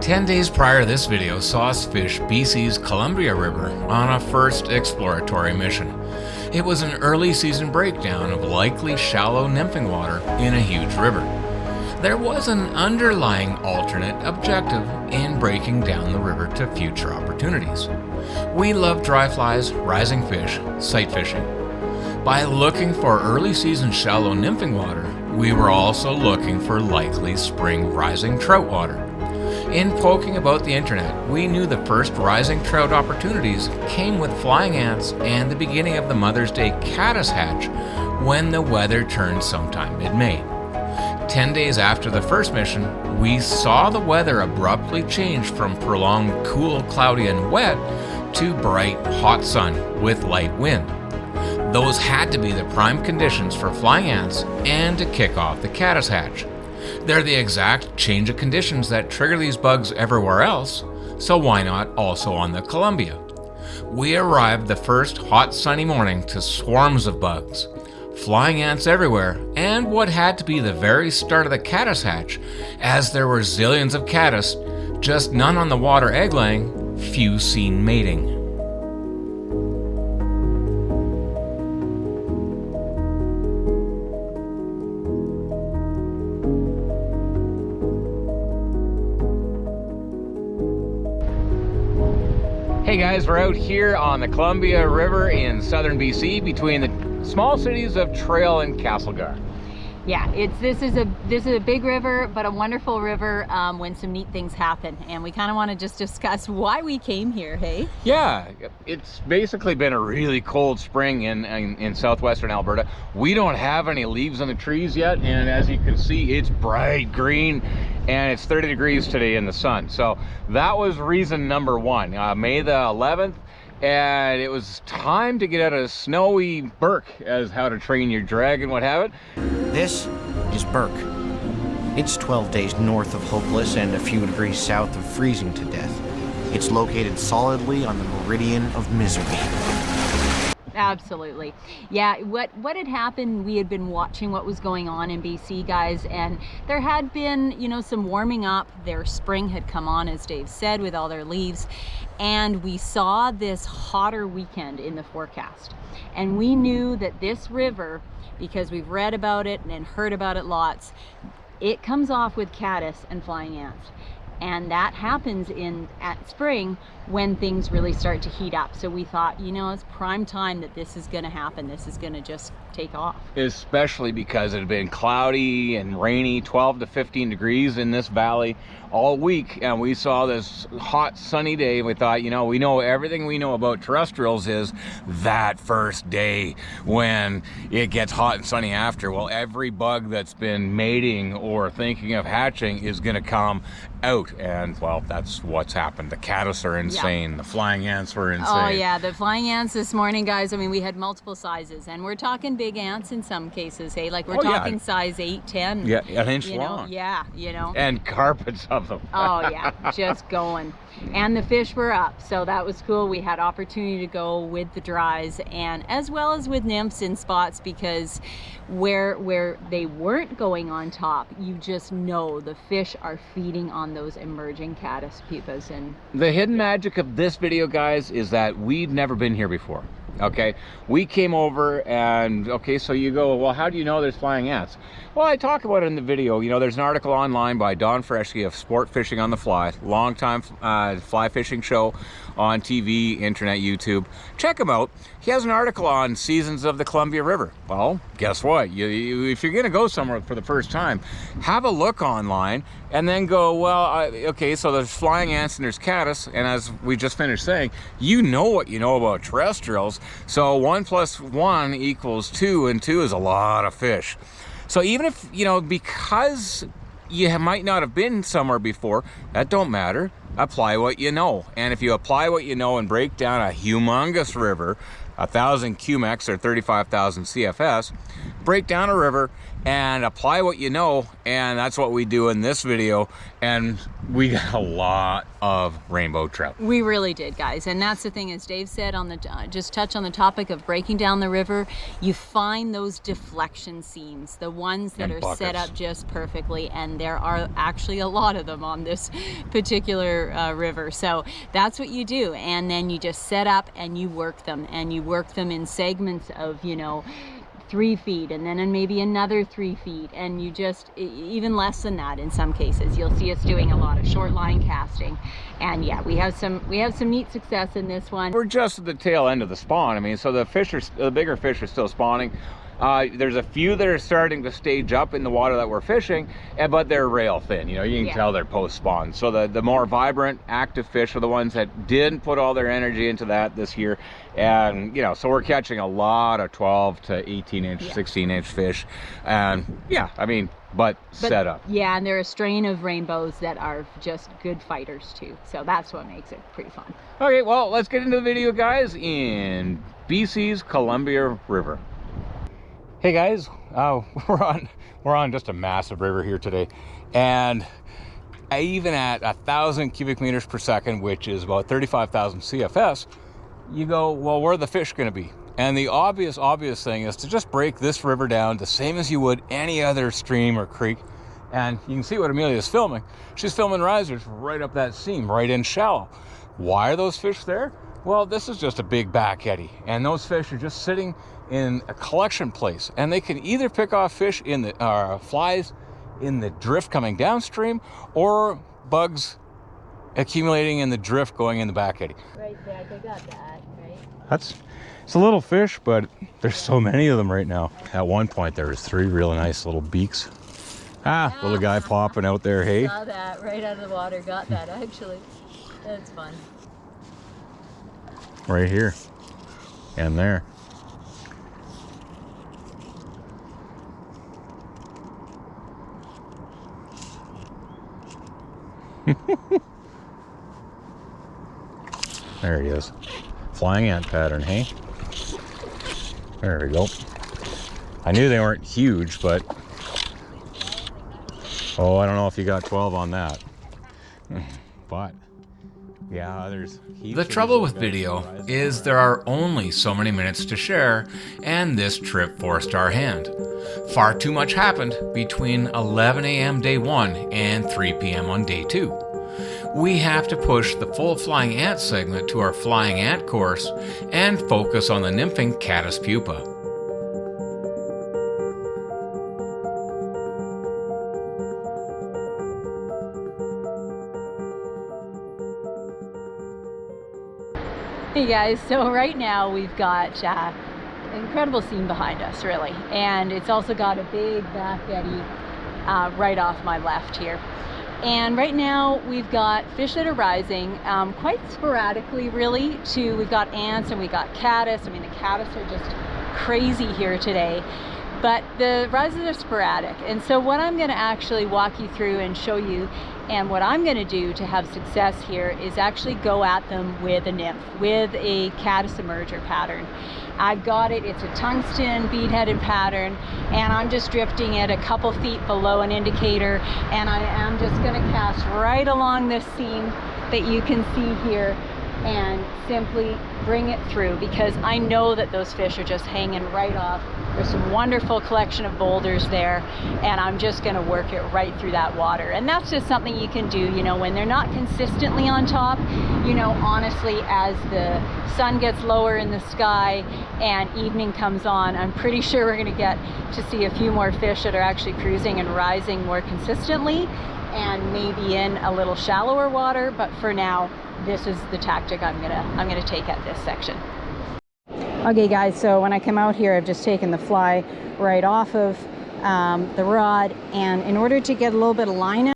10 days prior to this video saw us fish BC's Columbia River on a first exploratory mission. It was an early season breakdown of likely shallow nymphing water in a huge river. There was an underlying alternate objective in breaking down the river to future opportunities. We love dry flies, rising fish, sight fishing. By looking for early season shallow nymphing water, we were also looking for likely spring rising trout water. In poking about the internet, we knew the first rising trout opportunities came with flying ants and the beginning of the Mother's Day caddis hatch when the weather turned sometime mid-May. 10 days after the first mission, we saw the weather abruptly change from prolonged cool, cloudy, and wet to bright, hot sun with light wind. Those had to be the prime conditions for flying ants and to kick off the caddis hatch. They're the exact change of conditions that trigger these bugs everywhere else, so why not also on the Columbia? We arrived the first hot sunny morning to swarms of bugs, flying ants everywhere, and what had to be the very start of the caddis hatch, as there were zillions of caddis, just none on the water egg laying, few seen mating. Hey guys, we're out here on the Columbia River in southern BC between the small cities of Trail and Castlegar. Yeah, this is a big river, but a wonderful river when some neat things happen, and we kind of want to just discuss why we came here. Hey? Yeah, it's basically been a really cold spring in southwestern Alberta. We don't have any leaves on the trees yet, and as you can see, it's bright green, and it's 30 degrees today in the sun. So that was reason number one. May the 11th. And it was time to get out of snowy Burke, as how to train your dragon would have it. This is Burke. It's 12 days north of hopeless and a few degrees south of freezing to death. It's located solidly on the meridian of misery. Absolutely. Yeah, what had happened, we had been watching what was going on in BC, guys, and there had been, you know, some warming up. Their spring had come on, as Dave said, with all their leaves, and we saw this hotter weekend in the forecast. And we knew that this river, because we've read about it and heard about it lots, it comes off with caddis and flying ants. And that happens at spring when things really start to heat up. So we thought, you know, it's prime time that this is going to happen. This is going to just take off. Especially because it had been cloudy and rainy, 12 to 15 degrees in this valley all week. And we saw this hot sunny day. We thought, you know, we know everything we know about terrestrials is that first day when it gets hot and sunny after. Well, every bug that's been mating or thinking of hatching is going to come out. And well, that's what's happened. The caddis are insane. Yeah. The flying ants were insane. Oh yeah, the flying ants this morning, guys. I mean, we had multiple sizes, and we're talking big ants in some cases. Hey, like we're talking size 8, 10. Yeah, an inch long. Yeah, you know. And carpets of them. Oh yeah, just going. And the fish were up, so that was cool. We had opportunity to go with the dries and as well as with nymphs in spots, because where they weren't going on top, you just know the fish are feeding on those emerging caddis pupas. And the hidden magic of this video, guys, is that we'd never been here before. Okay, we came over and okay, so you go, well, how do you know there's flying ants? Well, I talk about it in the video. You know, there's an article online by Don Freshke of Sport Fishing on the Fly, longtime fly fishing show on TV, internet, YouTube. Check him out. He has an article on seasons of the Columbia River. Well, guess what? If you're going to go somewhere for the first time, have a look online and then go, well, okay, so there's flying ants and there's caddis. And as we just finished saying, you know what you know about terrestrials. So 1 + 1 = 2, and 2 is a lot of fish. So even if, you know, because you might not have been somewhere before, that don't matter. Apply what you know. And if you apply what you know and break down a humongous river, 1,000 cumex or 35,000 CFS, break down a river and apply what you know, and that's what we do in this video. And we got a lot of rainbow trout. We really did, guys. And that's the thing, as Dave said, on the just touch on the topic of breaking down the river, you find those deflection seams, the ones that are set up just perfectly, and there are actually a lot of them on this particular river. So that's what you do, and then you just set up and you work them, and you work them in segments of, you know, 3 feet, and then maybe another 3 feet, and you just, even less than that in some cases. You'll see us doing a lot of short line casting, and yeah, we have some neat success in this one. We're just at the tail end of the spawn. I mean, so the bigger fish are still spawning. There's a few that are starting to stage up in the water that we're fishing, but they're rail thin. You know, you can tell they're post spawn. So the more vibrant, active fish are the ones that didn't put all their energy into that this year. And, you know, so we're catching a lot of 12 to 18 inch, 16 inch fish. And yeah, I mean, but set up. Yeah, and they're a strain of rainbows that are just good fighters too. So that's what makes it pretty fun. Okay, well, let's get into the video, guys, in BC's Columbia River. Hey guys, we're on just a massive river here today, and even at 1,000 cubic meters per second, which is about 35,000 CFS, you go, well, where are the fish going to be? And the obvious thing is to just break this river down the same as you would any other stream or creek. And you can see what Amelia's filming. She's filming risers right up that seam, right in shallow. Why are those fish there? Well, this is just a big back eddy, and those fish are just sitting in a collection place, and they can either pick off fish in the flies in the drift coming downstream, or bugs accumulating in the drift going in the back eddy. Right, Zach, I got that, right? It's a little fish, but there's so many of them right now. At one point there was 3 really nice little beaks. Little guy popping out there, hey? Saw that right out of the water, got that actually. That's fun. Right here and there. There he is. Flying ant pattern, hey? There we go. I knew they weren't huge, but oh, I don't know if you got 12 on that. But yeah, there's the trouble with video is there are only so many minutes to share, and this trip forced our hand. Far too much happened between 11 a.m. day 1 and 3 p.m. on day 2. We have to push the full flying ant segment to our flying ant course and focus on the nymphing Caddis pupa. Hey guys, so right now we've got an incredible scene behind us, really, and it's also got a big back eddy right off my left here. And right now we've got fish that are rising quite sporadically, really. We've got ants and we got caddis. I mean, the caddis are just crazy here today, but the rises are sporadic. And so what I'm going to actually walk you through and show you, and what I'm going to do to have success here, is actually go at them with a nymph, with a caddis emerger pattern. I've got it, it's a tungsten bead-headed pattern, and I'm just drifting it a couple feet below an indicator, and I am just going to cast right along this seam that you can see here and simply bring it through, because I know that those fish are just hanging right off. There's some wonderful collection of boulders there, and I'm just going to work it right through that water. And that's just something you can do, you know, when they're not consistently on top. You know, honestly, as the sun gets lower in the sky and evening comes on, I'm pretty sure we're going to get to see a few more fish that are actually cruising and rising more consistently, and maybe in a little shallower water. But for now, this is the tactic I'm gonna take at this section. Okay guys, so when I come out here, I've just taken the fly right off of the rod, and in order to get a little bit of line